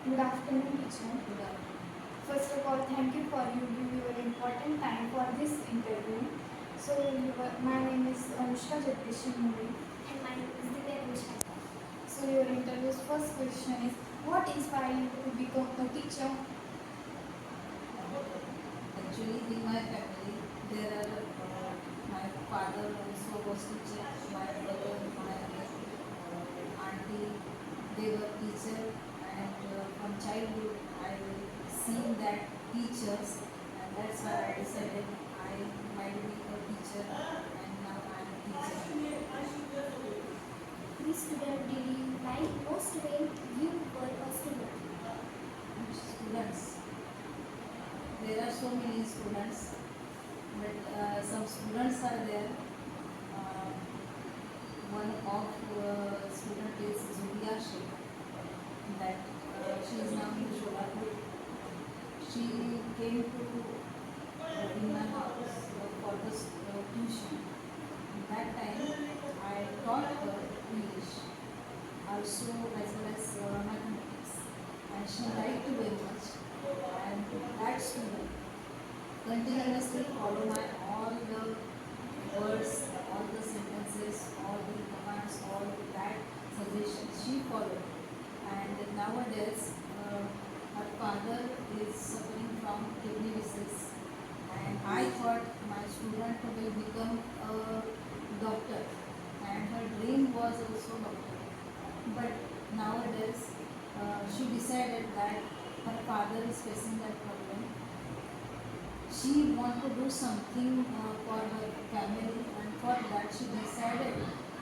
Good afternoon, teacher. Good afternoon. First of all, thank you for you give your important time for this interview. My name is Anushka Jagdish Murray. And my name is Divya Vishaka. So, your interview's first question is, what inspired you to become a teacher? Actually, in my family, there are my father also was teacher, my brother, my auntie, they were teacher, and from childhood I seen that teachers, and that's why I decided I might be a teacher, and now I am a teacher. Which student did you like most when you were a student? Students, there are so many students, but some students are there. Uh, One of student is Zulia Sheikh, that she is now in Sholapur. She came to in my house for the tuition. That time I taught her English, also as well as mathematics, and she liked it very much. And that student continuously follow my all the words, all the sentences, all the commands, all that suggestions she followed. And nowadays, her father is suffering from kidney disease, and I thought my student will become a doctor, and her dream was also doctor. But nowadays, she decided that her father is facing that problem. She want to do something for her family, and for that she decided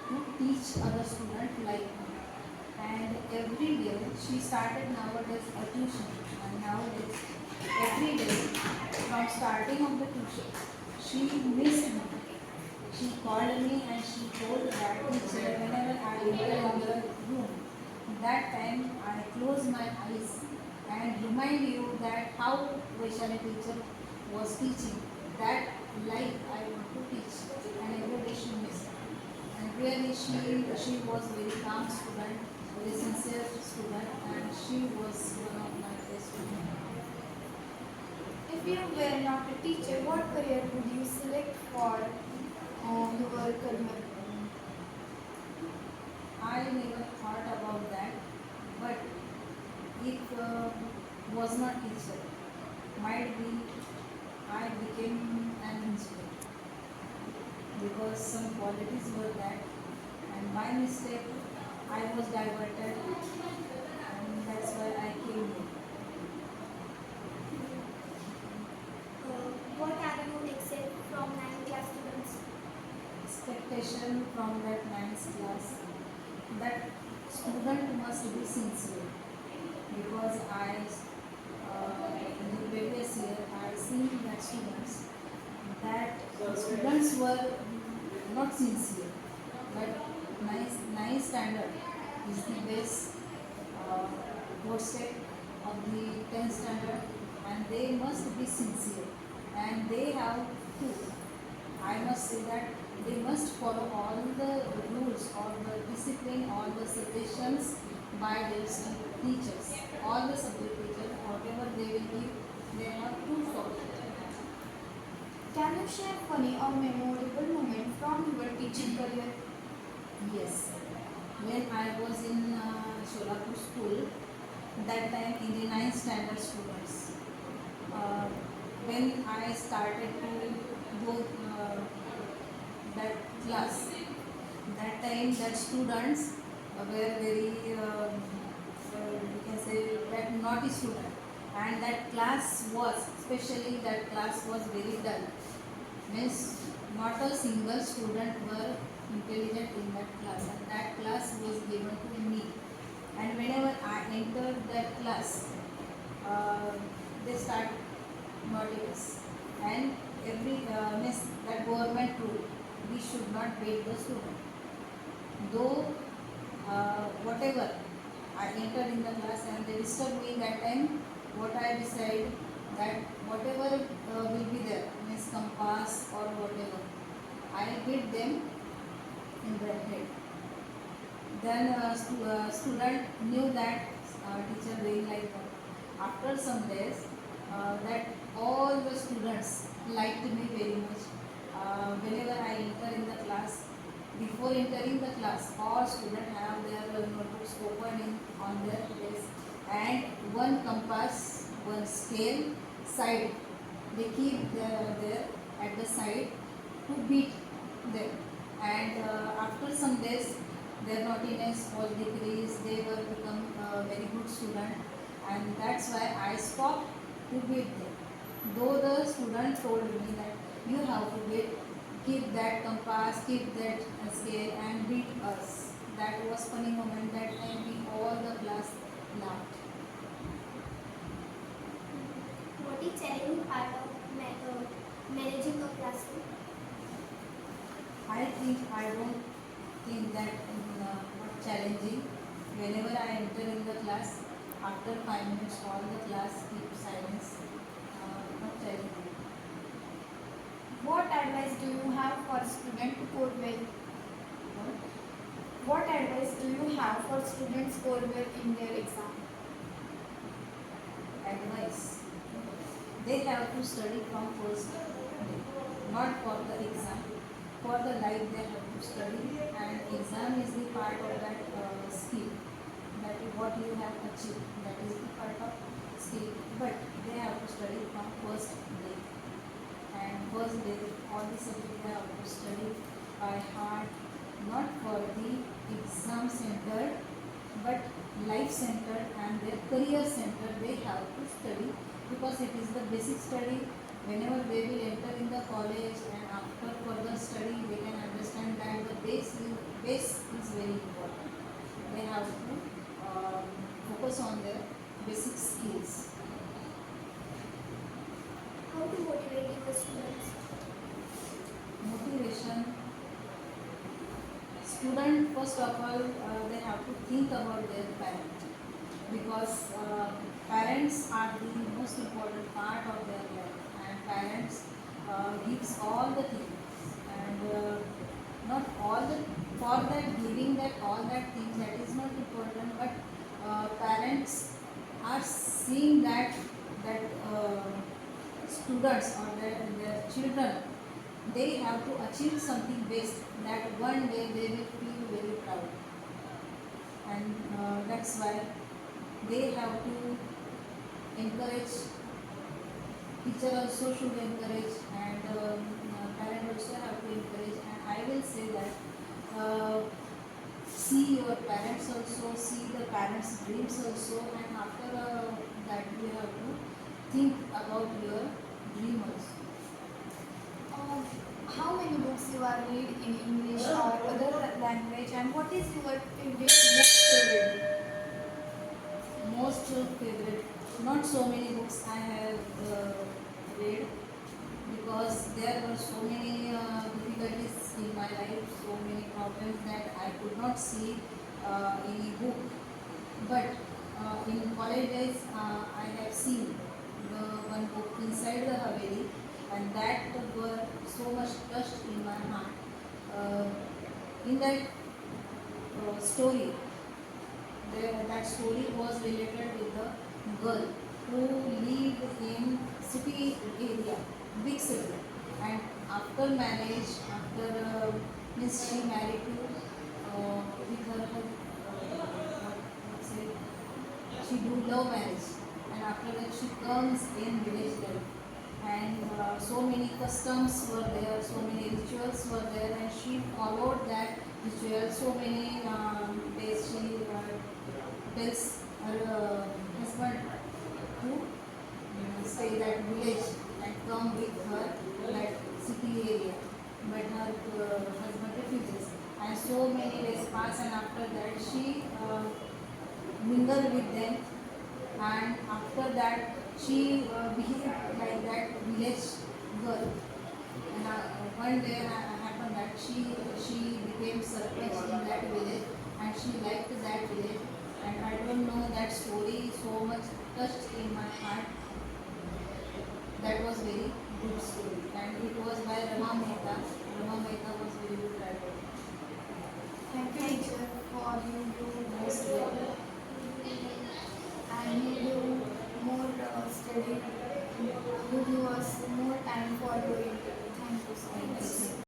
to teach other students like me. And every day she started nowadays a tuition, and nowadays every day from starting of the tuition she missed me. She called me and she told that teacher, whenever I enter in the room, that time I close my eyes and remind you that how Vaishali teacher was teaching. That life I want to teach, and every day she missed. And really she was very calm student, very sincere student, and she was one of my best students. If you were not a teacher, what career would you select for your career? I never thought about that, but if was not teacher, might be I became an engineer, because some qualities were that, and by mistake I was diverted, and that's why I came here. What are you accept from 9th class students? Expectation from that ninth class, that student must be sincere, because in the previous year I seen that students were not sincere, but ninth standard is the best board set of the 10th standard, and they must be sincere, and they have to, I must say that they must follow all the rules, all the discipline, all the suggestions by their teachers, all the subject teachers, whatever they will give, they have to follow. Can you share funny or memorable moment from your teaching career? Yes. When I was in Sholapur school, that time in the ninth standard students, uh, when I started to go that class, that time that students were very, we can say that naughty student, and that class was, especially that class was very dull. Means not a single student were intelligent in that class, and that class was given to me. And whenever I entered that class, uh, they start naughty us. And every means that government rule, we should not beat the student. Though whatever I entered in the class and they disturb me that time, what I decide that whatever will be there, means compass or whatever, I hit them in the head. Then student knew that teacher very like after some days, that all the students liked me very much. Whenever I enter in the class, before entering the class, all students have their notebooks open on their desk, and one compass, one scale, side. They keep there at the side to beat them. And after some days, their naughtiness was decreased. They were become a very good student, and that's why I stopped to beat them. Though the student told me that you have to beat, keep that compass, keep that scale, and beat us. That was funny moment. That time we all the class laughed. What is challenging part of managing a classroom? I don't think that not challenging. Whenever I enter in the class, after 5 minutes, all the class keep silence. Not challenging. What advice do you have for student to code well? What? What advice do you have for students score well in their exam? Advice. They have to study from first day, not for the exam. For the life they have to study, and exam is the part of that skill. That is what you have achieved. That is the part of skill. But they have to study from first day. And first day, all the subjects they have to study by heart, not for the exam centered, but life centered and their career centered. They have to study because it is the basic study. Whenever they will enter in the college and after further study, they can understand that the base is very important. They have to focus on their basic skills. How to motivate your students? Motivation. Student, first of all, they have to think about their parents, because parents are the most important part of their life, and parents gives all the things, and not all the, for that giving that all that things, that is not important, but parents are seeing that students or their children, they have to achieve something best, that one day they will feel very proud. And that's why they have to encourage. Teacher also should encourage, and parent also have to encourage. And I will say that see your parents also, see the parents' dreams also, and after that you have to think about your dream also. How many books you are read in English or other language, and what is your favorite book to read? Most favorite, not so many books I have read, because there were so many difficulties in my life, so many problems that I could not see any book. But in college days, I have seen the one book, Inside the Haveli, and that were so much touched in my heart. In that story, that story was related with the girl who lived in city area, big city, and after marriage, after means she married to with her what say, she do love marriage, and after that she comes in village life, and so many customs were there, so many rituals were there, and she followed that ritual. So many days she tells her husband to stay that village and come with her that city area, but her husband refuses. And so many days pass, and after that she mingled with them, and after that she behaved like that village girl. And one day happened that she became surprised in that village, and she liked that village. And I don't know, that story so much touched in my heart. That was very good story, and it was by Rama Mehta. Rama Mehta was very good writer. Thank you, teacher, for you do Most most welcome. and you do more you give us more time for your